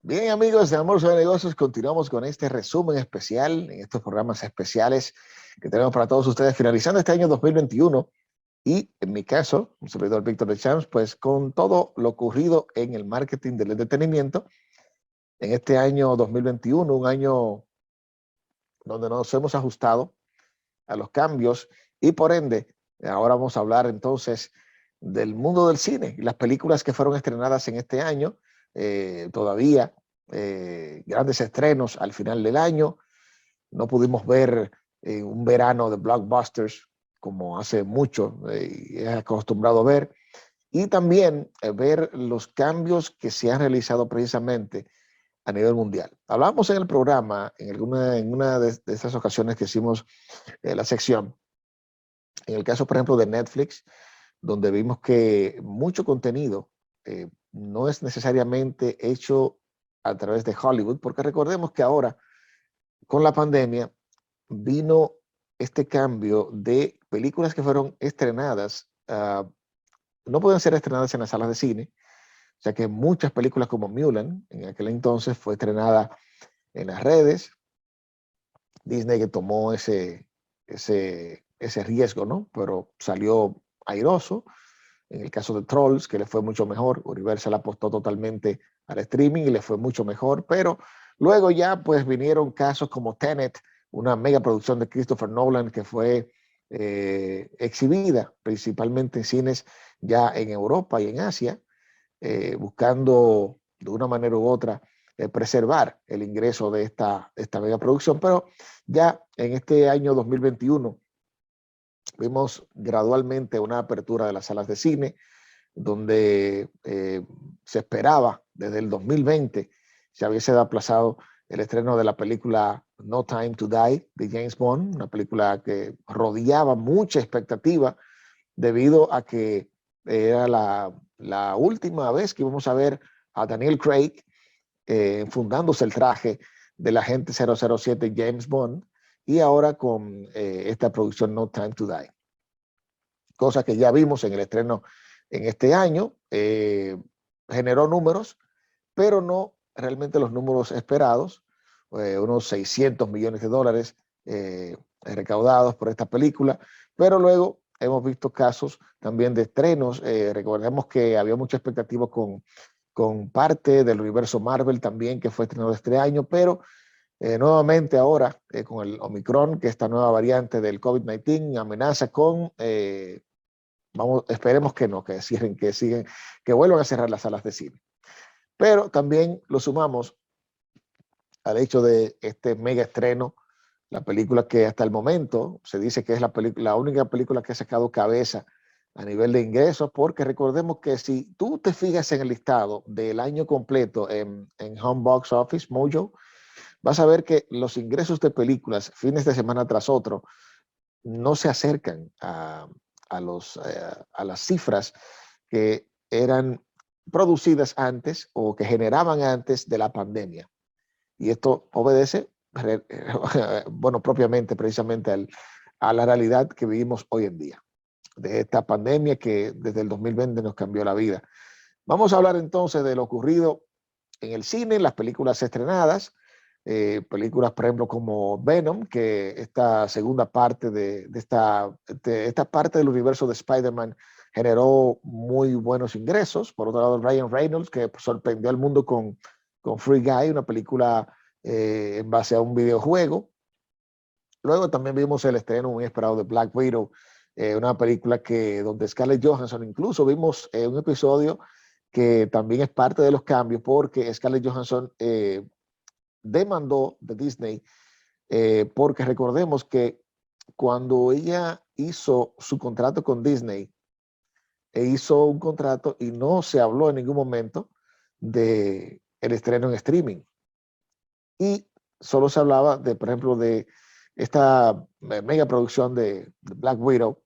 Bien, amigos de Amor sobre Negocios, continuamos con este resumen especial, en estos programas especiales que tenemos para todos ustedes, finalizando este año 2021. Y en mi caso, un servidor Víctor de Champs, pues con todo lo ocurrido en el marketing del entretenimiento en este año 2021, un año donde nos hemos ajustado a los cambios y por ende, ahora vamos a hablar entonces del mundo del cine y las películas que fueron estrenadas en este año, todavía grandes estrenos al final del año. No pudimos ver un verano de blockbusters como hace mucho es acostumbrado a ver. Y también ver los cambios que se han realizado precisamente a nivel mundial. Hablamos en el programa, en una de estas ocasiones que hicimos la sección, en el caso, por ejemplo, de Netflix, donde vimos que mucho contenido no es necesariamente hecho a través de Hollywood, porque recordemos que ahora, con la pandemia, vino este cambio de películas que fueron estrenadas, no pueden ser estrenadas en las salas de cine, o sea que muchas películas como Mulan, en aquel entonces, fue estrenada en las redes. Disney que tomó ese riesgo, ¿no? Pero salió airoso. En el caso de Trolls, que le fue mucho mejor, Universal apostó totalmente al streaming y le fue mucho mejor, pero luego ya pues vinieron casos como Tenet, una mega producción de Christopher Nolan que fue exhibida principalmente en cines ya en Europa y en Asia, buscando de una manera u otra preservar el ingreso de esta mega producción, pero ya en este año 2021 vimos gradualmente una apertura de las salas de cine, donde se esperaba desde el 2020 se hubiese aplazado el estreno de la película No Time to Die de James Bond, una película que rodeaba mucha expectativa debido a que era la última vez que íbamos a ver a Daniel Craig fundándose el traje del agente 007 James Bond y ahora con esta producción No Time to Die. Cosa que ya vimos en el estreno en este año, generó números, pero no realmente los números esperados, unos 600 millones de dólares recaudados por esta película, pero luego hemos visto casos también de estrenos. Recordemos que había mucha expectativa con parte del universo Marvel también, que fue estrenado este año, pero nuevamente ahora con el Omicron, que esta nueva variante del COVID-19 amenaza con esperemos que no, que cierren, que vuelvan a cerrar las salas de cine. Pero también lo sumamos al hecho de este mega estreno, la película que hasta el momento se dice que es la única película que ha sacado cabeza a nivel de ingresos, porque recordemos que si tú te fijas en el listado del año completo en Home Box Office, Mojo, vas a ver que los ingresos de películas fines de semana tras otro no se acercan a las cifras que eran producidas antes o que generaban antes de la pandemia. Y esto obedece, bueno, propiamente, precisamente a la realidad que vivimos hoy en día, de esta pandemia que desde el 2020 nos cambió la vida. Vamos a hablar entonces de lo ocurrido en el cine, las películas estrenadas, películas, por ejemplo, como Venom, que esta segunda parte de esta parte del universo de Spider-Man generó muy buenos ingresos. Por otro lado, Ryan Reynolds, que sorprendió al mundo con Free Guy, una película en base a un videojuego. Luego también vimos el estreno muy esperado de Black Widow, una película donde Scarlett Johansson, incluso vimos un episodio que también es parte de los cambios, porque Scarlett Johansson demandó de Disney, porque recordemos que cuando ella hizo su contrato con Disney, hizo un contrato y no se habló en ningún momento de el estreno en streaming. Y solo se hablaba de, por ejemplo, de esta mega producción de Black Widow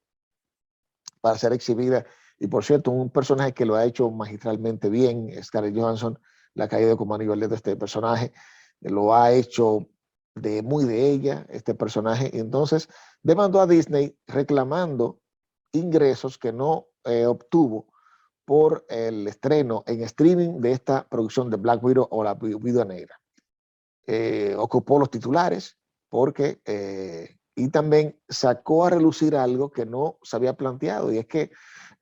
para ser exhibida. Y por cierto, un personaje que lo ha hecho magistralmente bien, Scarlett Johansson, la ha caído como anillo al dedo este personaje, lo ha hecho muy de ella, este personaje. Entonces, demandó a Disney reclamando ingresos que no obtuvo por el estreno en streaming de esta producción de Black Widow o la Viuda Negra. Ocupó los titulares porque y también sacó a relucir algo que no se había planteado, y es que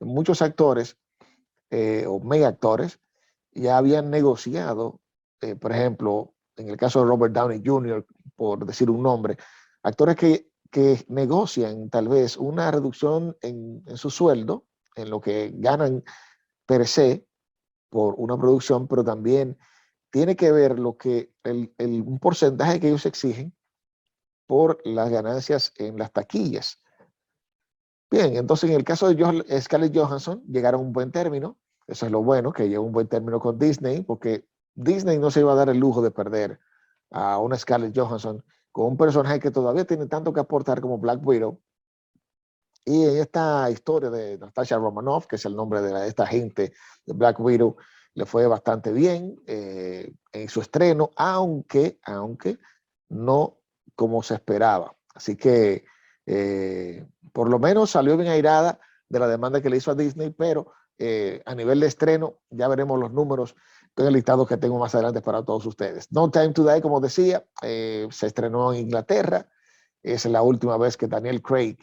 muchos actores o mega actores ya habían negociado, por ejemplo, en el caso de Robert Downey Jr., por decir un nombre, actores que negocian tal vez una reducción en su sueldo, en lo que ganan per se por una producción, pero también tiene que ver lo que un porcentaje que ellos exigen por las ganancias en las taquillas. Bien, entonces en el caso de Scarlett Johansson llegaron a un buen término. Eso es lo bueno, que llegó a un buen término con Disney, porque Disney no se iba a dar el lujo de perder a una Scarlett Johansson con un personaje que todavía tiene tanto que aportar como Black Widow. Y en esta historia de Natasha Romanoff, que es el nombre de esta agente de Black Widow, le fue bastante bien en su estreno, aunque no como se esperaba. Así que por lo menos salió bien airada de la demanda que le hizo a Disney, pero a nivel de estreno ya veremos los números en el listado que tengo más adelante para todos ustedes. No Time to Die, como decía, se estrenó en Inglaterra. Es la última vez que Daniel Craig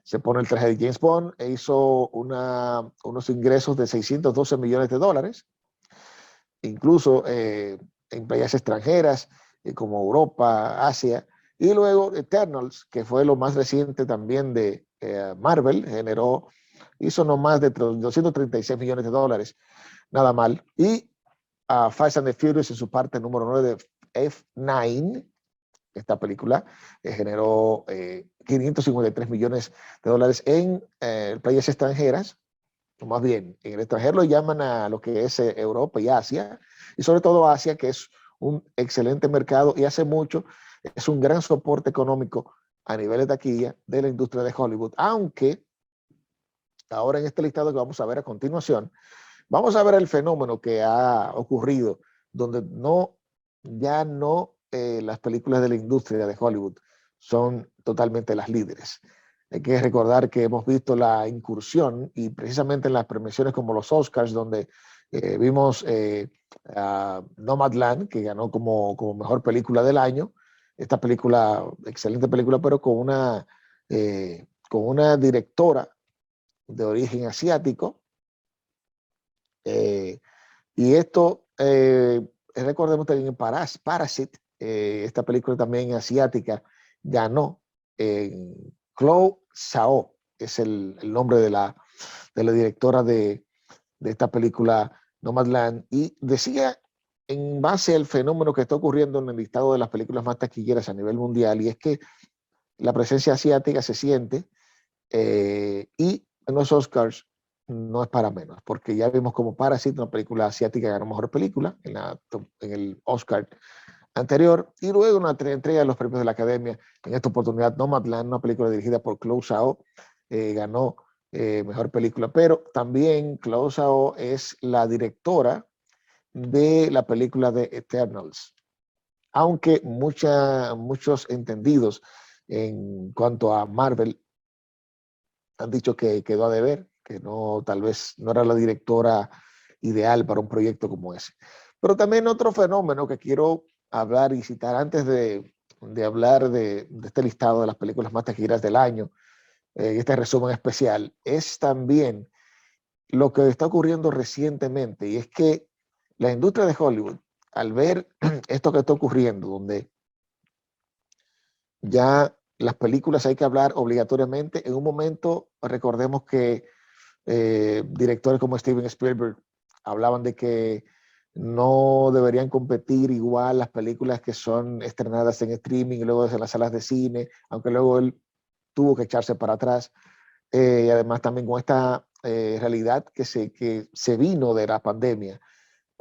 se pone el traje de James Bond e hizo unos ingresos de 612 millones de dólares, incluso en playas extranjeras como Europa, Asia, y luego Eternals, que fue lo más reciente también de Marvel, hizo no más de 236 millones de dólares, nada mal, y Fast and the Furious en su parte número 9 de F9, esta película generó 553 millones de dólares en playas extranjeras, o más bien, en el extranjero lo llaman a lo que es Europa y Asia, y sobre todo Asia, que es un excelente mercado y hace mucho es un gran soporte económico a nivel de taquilla de la industria de Hollywood, aunque ahora en este listado que vamos a ver a continuación, vamos a ver el fenómeno que ha ocurrido, donde ya no las películas de la industria de Hollywood son totalmente las líderes. Hay que recordar que hemos visto la incursión y precisamente en las premiaciones como los Oscars, donde vimos a Nomadland, que ganó como mejor película del año. Esta película, excelente película, pero con una directora de origen asiático. Y esto, recordemos también en Parasite, esta película también asiática, ganó. Chloe Zhao es el nombre de la directora de esta película Nomadland, y decía en base al fenómeno que está ocurriendo en el listado de las películas más taquilleras a nivel mundial, y es que la presencia asiática se siente, y en los Oscars no es para menos, porque ya vimos como Parasite, una película asiática, ganó mejor película en el Oscar anterior, y luego una entrega de los premios de la Academia. En esta oportunidad, Nomadland, una película dirigida por Chloe Zhao, ganó mejor película, pero también Chloe Zhao es la directora de la película de Eternals, aunque muchos entendidos en cuanto a Marvel han dicho que quedó a deber, que no, tal vez no era la directora ideal para un proyecto como ese. Pero también otro fenómeno que quiero hablar y citar antes de hablar de este listado de las películas más taquilleras del año, este resumen especial, es también lo que está ocurriendo recientemente, y es que la industria de Hollywood, al ver esto que está ocurriendo, donde ya las películas hay que hablar obligatoriamente, en un momento recordemos que directores como Steven Spielberg hablaban de que no deberían competir igual las películas que son estrenadas en streaming y luego en las salas de cine, aunque luego él tuvo que echarse para atrás. Y además también con esta realidad que se vino de la pandemia,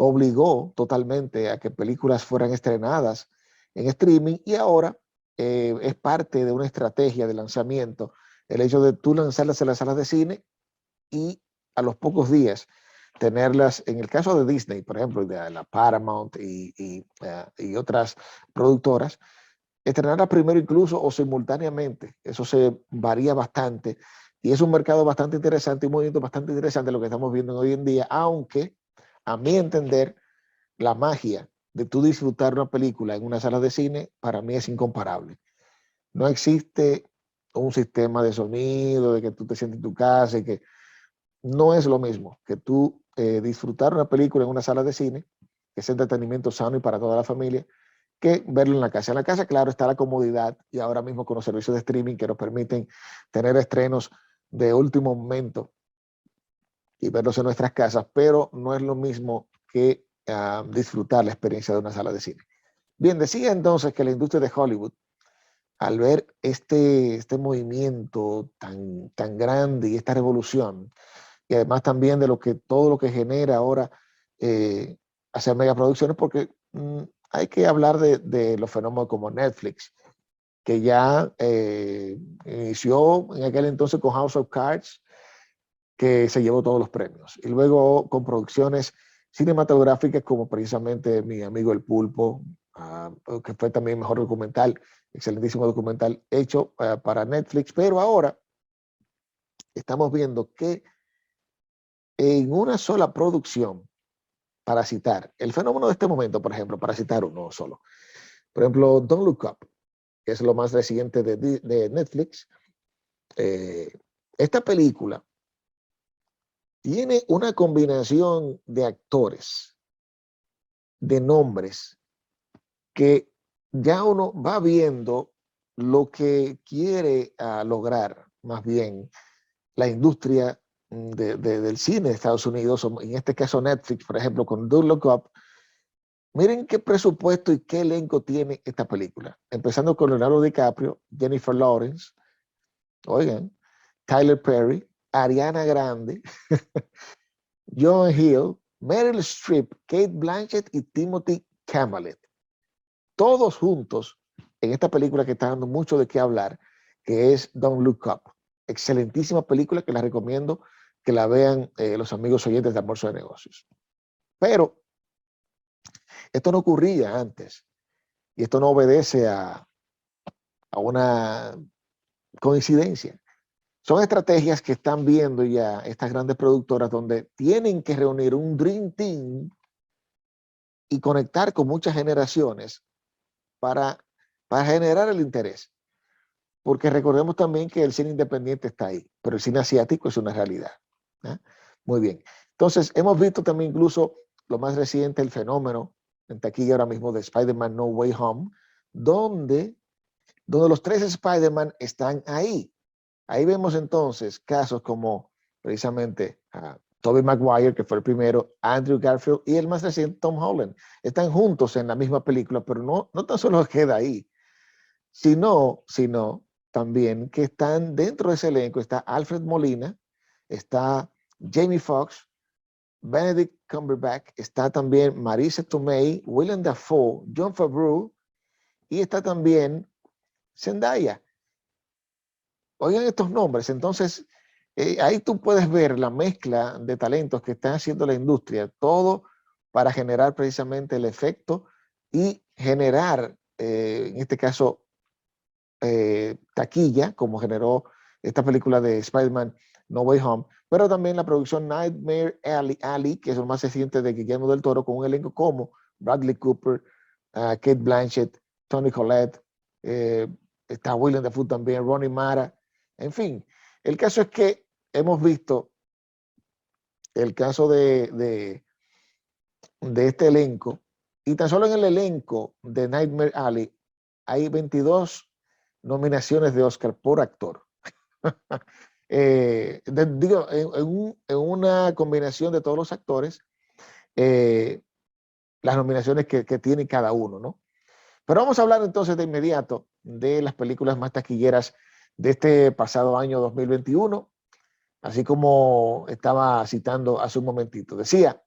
obligó totalmente a que películas fueran estrenadas en streaming, y ahora es parte de una estrategia de lanzamiento el hecho de tú lanzarlas en las salas de cine y a los pocos días tenerlas, en el caso de Disney, por ejemplo, de la Paramount y otras productoras, estrenarlas primero incluso o simultáneamente. Eso se varía bastante Y es un mercado bastante interesante, un movimiento bastante interesante lo que estamos viendo hoy en día, aunque a mi entender, la magia de tú disfrutar una película en una sala de cine, para mí es incomparable. No existe un sistema de sonido, de que tú te sientes en tu casa, y que no es lo mismo que tú disfrutar una película en una sala de cine, que es entretenimiento sano y para toda la familia, que verlo en la casa. En la casa, claro, está la comodidad y ahora mismo con los servicios de streaming que nos permiten tener estrenos de último momento y verlos en nuestras casas, pero no es lo mismo que disfrutar la experiencia de una sala de cine. Bien, decía entonces que la industria de Hollywood, al ver este movimiento tan grande y esta revolución, y además también de todo lo que genera ahora hacer megaproducciones, porque hay que hablar de los fenómenos como Netflix, que ya inició en aquel entonces con House of Cards, que se llevó todos los premios. Y luego con producciones cinematográficas como precisamente Mi amigo El Pulpo, que fue también mejor documental, excelentísimo documental hecho para Netflix. Pero ahora estamos viendo que en una sola producción, para citar, el fenómeno de este momento, por ejemplo, para citar uno solo, por ejemplo, Don't Look Up, que es lo más reciente de Netflix, esta película tiene una combinación de actores, de nombres, que ya uno va viendo lo que quiere lograr, más bien, la industria del cine de Estados Unidos, o en este caso Netflix, por ejemplo, con Don't Look Up. Miren qué presupuesto y qué elenco tiene esta película. Empezando con Leonardo DiCaprio, Jennifer Lawrence, oigan, Tyler Perry, Ariana Grande, John Hill, Meryl Streep, Kate Blanchett y Timothy Chalamet. Todos juntos en esta película que está dando mucho de qué hablar, que es Don't Look Up. Excelentísima película que la recomiendo que la vean los amigos oyentes de Almuerzo de Negocios. Pero esto no ocurría antes y esto no obedece a una coincidencia. Son estrategias que están viendo ya estas grandes productoras donde tienen que reunir un Dream Team y conectar con muchas generaciones para, para generar el interés. Porque recordemos también que el cine independiente está ahí, pero el cine asiático es una realidad. ¿Eh? Muy bien. Entonces, hemos visto también incluso lo más reciente, el fenómeno en taquilla ahora mismo de Spider-Man No Way Home, donde los tres Spider-Man están ahí. Ahí vemos entonces casos como precisamente Tobey Maguire, que fue el primero, Andrew Garfield y el más reciente, Tom Holland. Están juntos en la misma película, pero no tan solo queda ahí, sino también que están dentro de ese elenco, está Alfred Molina, está Jamie Foxx, Benedict Cumberbatch, está también Marisa Tomei, Willem Dafoe, Jon Favreau y está también Zendaya. Oigan estos nombres, entonces ahí tú puedes ver la mezcla de talentos que están haciendo la industria, todo para generar precisamente el efecto y generar, en este caso, taquilla, como generó esta película de Spider-Man No Way Home, pero también la producción Nightmare Alley, que es lo más reciente de Guillermo del Toro, con un elenco como Bradley Cooper, Kate Blanchett, Toni Collette, está Willem Dafoe también, Ronnie Mara, en fin. El caso es que hemos visto el caso de este elenco, y tan solo en el elenco de Nightmare Alley hay 22 nominaciones de Oscar por actor. Digo, en una combinación de todos los actores, las nominaciones que tiene cada uno, ¿no? Pero vamos a hablar entonces de inmediato de las películas más taquilleras de este pasado año 2021, así como estaba citando hace un momentito. Decía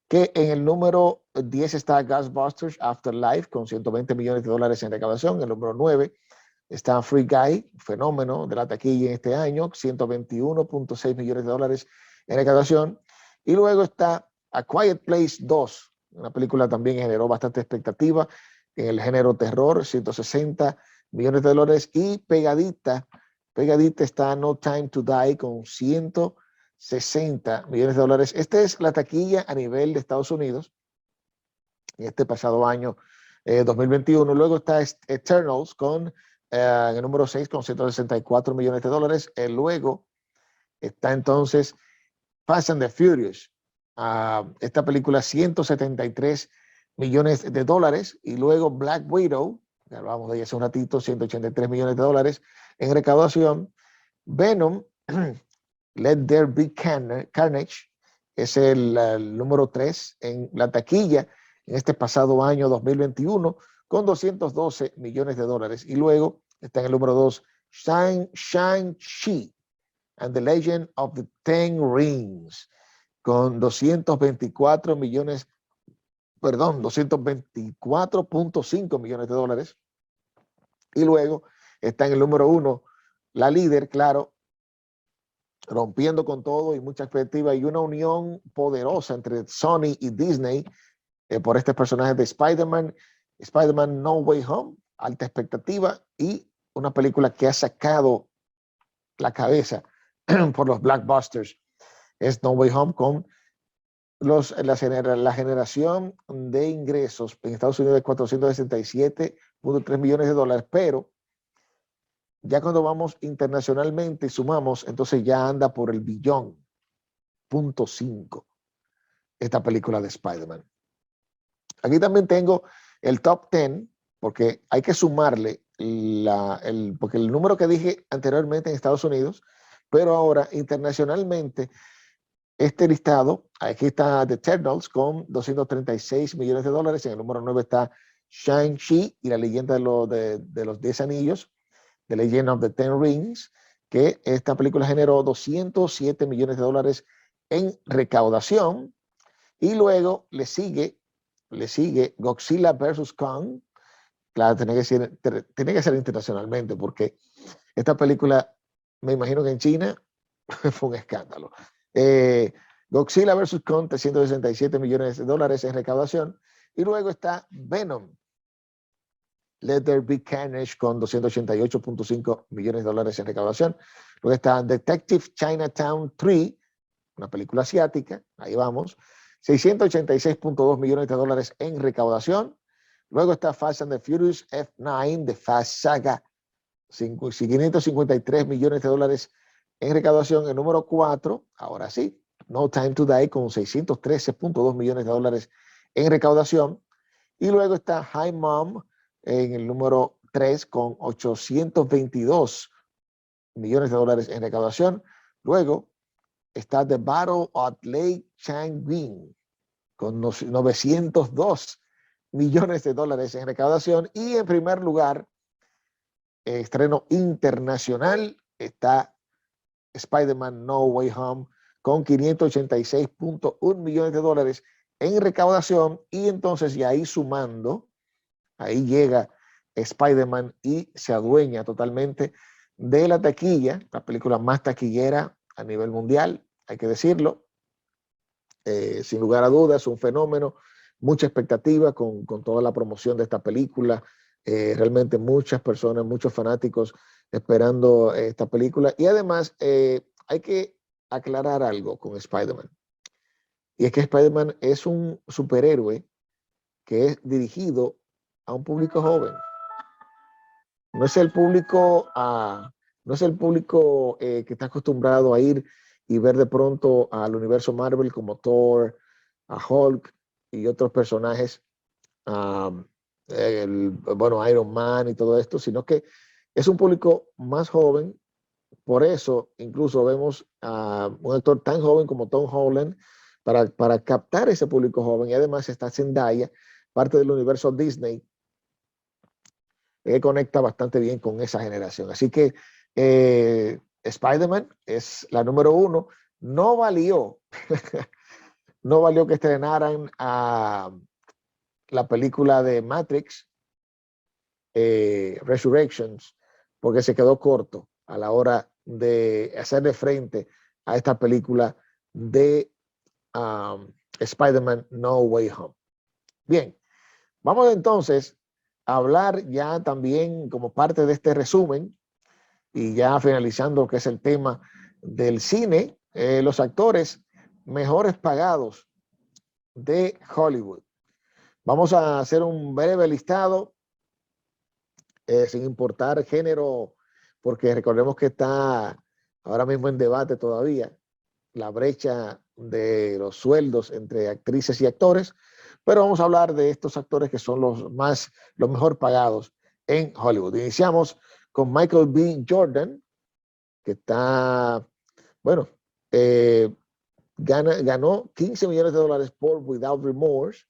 que en el número 10 está Ghostbusters Afterlife con 120 millones de dólares en recaudación. En el número 9 está Free Guy, fenómeno de la taquilla en este año, 121.6 millones de dólares en recaudación. Y luego está A Quiet Place 2, una película también que generó bastante expectativa en el género terror, 160 millones de dólares. Y pegadita pegadita está No Time to Die con 160 millones de dólares. Esta es la taquilla a nivel de Estados Unidos en este pasado año 2021. Luego está Eternals en el número 6 con 164 millones de dólares. Luego está entonces Fast and the Furious. Esta película 173 millones de dólares. Y luego Black Widow, que hablábamos de ella hace un ratito, 183 millones de dólares en recaudación. Venom, Let There Be Carnage, es el número 3 en la taquilla en este pasado año 2021 con 212 millones de dólares. Y luego está en el número 2 Shang-Chi and the Legend of the Ten Rings con 224 millones, perdón, 224.5 millones de dólares. Y luego está en el número 1 la líder, claro, rompiendo con todo y mucha expectativa y una unión poderosa entre Sony y Disney por este personaje de Spider-Man, Spider-Man No Way Home, alta expectativa y una película que ha sacado la cabeza por los blockbusters. Es No Way Home con la generación de ingresos en Estados Unidos de 467.3 millones de dólares, pero ya cuando vamos internacionalmente y sumamos, entonces ya anda por el billón, .5, esta película de Spider-Man. Aquí también tengo el top 10, porque hay que sumarle, porque el número que dije anteriormente en Estados Unidos, pero ahora internacionalmente, este listado, aquí está The Eternals con 236 millones de dólares, en el número 9 está Shang-Chi y la leyenda de los 10 anillos, The Legend of the Ten Rings, que esta película generó 207 millones de dólares en recaudación. Y luego le sigue Godzilla vs. Kong. Claro, tiene que ser internacionalmente, porque esta película, me imagino que en China fue un escándalo. Godzilla vs. Kong, 367 millones de dólares en recaudación. Y luego está Venom, Let There Be Carnage, con 288.5 millones de dólares en recaudación. Luego está Detective Chinatown 3, una película asiática, ahí vamos, 686.2 millones de dólares en recaudación. Luego está Fast and the Furious F9, The Fast Saga, 553 millones de dólares en recaudación. El número 4, ahora sí, No Time to Die, con 613.2 millones de dólares en recaudación. Y luego está Hi Mom en el número 3 con 822 millones de dólares en recaudación. Luego está The Battle at Lake Changjin con 902 millones de dólares en recaudación. Y en primer lugar, estreno internacional, está Spider-Man No Way Home con 586.1 millones de dólares en recaudación. Y entonces, y ahí sumando, ahí llega Spider-Man y se adueña totalmente de la taquilla, la película más taquillera a nivel mundial, hay que decirlo. Sin lugar a dudas, un fenómeno, mucha expectativa con toda la promoción de esta película. Realmente muchas personas, muchos fanáticos esperando esta película. Y además hay que aclarar algo con Spider-Man. Y es que Spider-Man es un superhéroe que es dirigido a un público joven. No es el público, no es el público que está acostumbrado a ir y ver de pronto al universo Marvel como Thor, a Hulk y otros personajes, bueno, Iron Man y todo esto, sino que es un público más joven. Por eso incluso vemos a un actor tan joven como Tom Holland para captar ese público joven. Y además está Zendaya, parte del universo Disney, conecta bastante bien con esa generación. Así que Spider-Man es la número 1. No valió, no valió que estrenaran la película de Matrix, Resurrections, porque se quedó corto a la hora de hacerle frente a esta película de Spider-Man No Way Home. Bien, vamos entonces a hablar ya también como parte de este resumen y ya finalizando lo que es el tema del cine, los actores mejores pagados de Hollywood. Vamos a hacer un breve listado, sin importar género, porque recordemos que está ahora mismo en debate todavía la brecha de los sueldos entre actrices y actores, pero vamos a hablar de estos actores que son los mejor pagados en Hollywood. Iniciamos con Michael B. Jordan, que está, bueno, eh, ganó 15 millones de dólares por Without Remorse.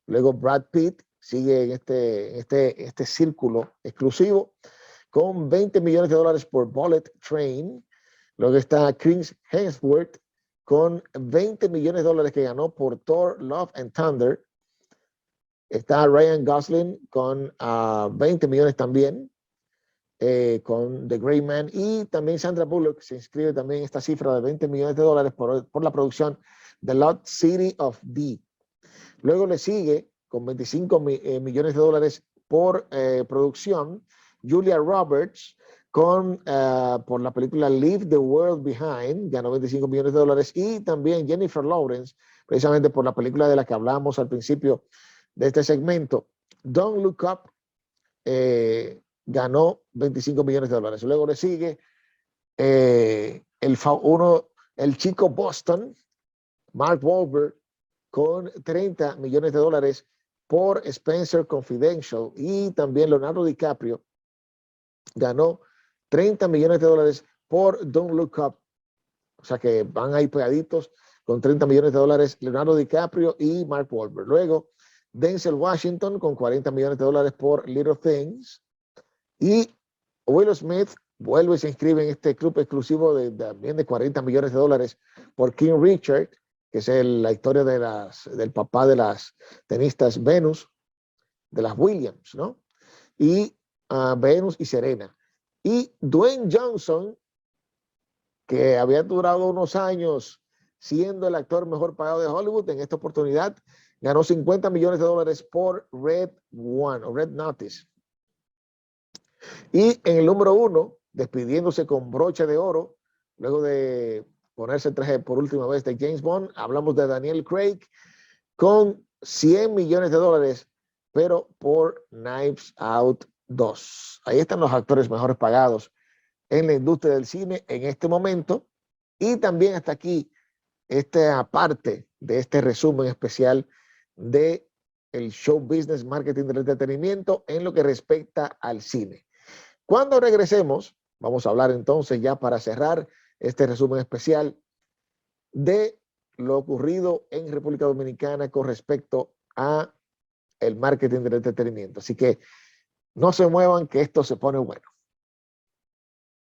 Luego Brad Pitt sigue en este círculo exclusivo con 20 millones de dólares por Bullet Train. Luego está Chris Hemsworth con 20 millones de dólares que ganó por Thor, Love and Thunder. Está Ryan Gosling con 20 millones también, con The Gray Man. Y también Sandra Bullock se inscribe también en esta cifra de 20 millones de dólares por la producción de Lost City of D. Luego le sigue con 25 millones de dólares por producción Julia Roberts por la película Leave the World Behind, ganó 25 millones de dólares. Y también Jennifer Lawrence, precisamente por la película de la que hablamos al principio de este segmento, Don't Look Up, ganó 25 millones de dólares. Luego le sigue el chico Boston, Mark Wahlberg, con 30 millones de dólares por Spencer Confidential. Y también Leonardo DiCaprio ganó 30 millones de dólares por Don't Look Up. O sea que van ahí pegaditos con 30 millones de dólares Leonardo DiCaprio y Mark Wahlberg. Luego Denzel Washington con 40 millones de dólares por Little Things. Y Will Smith vuelve y se inscribe en este club exclusivo también de 40 millones de dólares por King Richard, que es la historia del papá de las tenistas Venus, de las Williams, ¿no? Y Venus y Serena. Y Dwayne Johnson, que había durado unos años siendo el actor mejor pagado de Hollywood, en esta oportunidad ganó 50 millones de dólares por Red One o Red Notice. Y en el número 1, despidiéndose con broche de oro, luego de ponerse el traje por última vez de James Bond, hablamos de Daniel Craig con 100 millones de dólares, pero por Knives Out 2. Ahí están los actores mejores pagados en la industria del cine en este momento. Y también hasta aquí esta parte de este resumen especial de el show business marketing del entretenimiento en lo que respecta al cine. Cuando regresemos, vamos a hablar entonces, ya para cerrar este resumen especial, de lo ocurrido en República Dominicana con respecto a el marketing del entretenimiento. Así que no se muevan, que esto se pone bueno.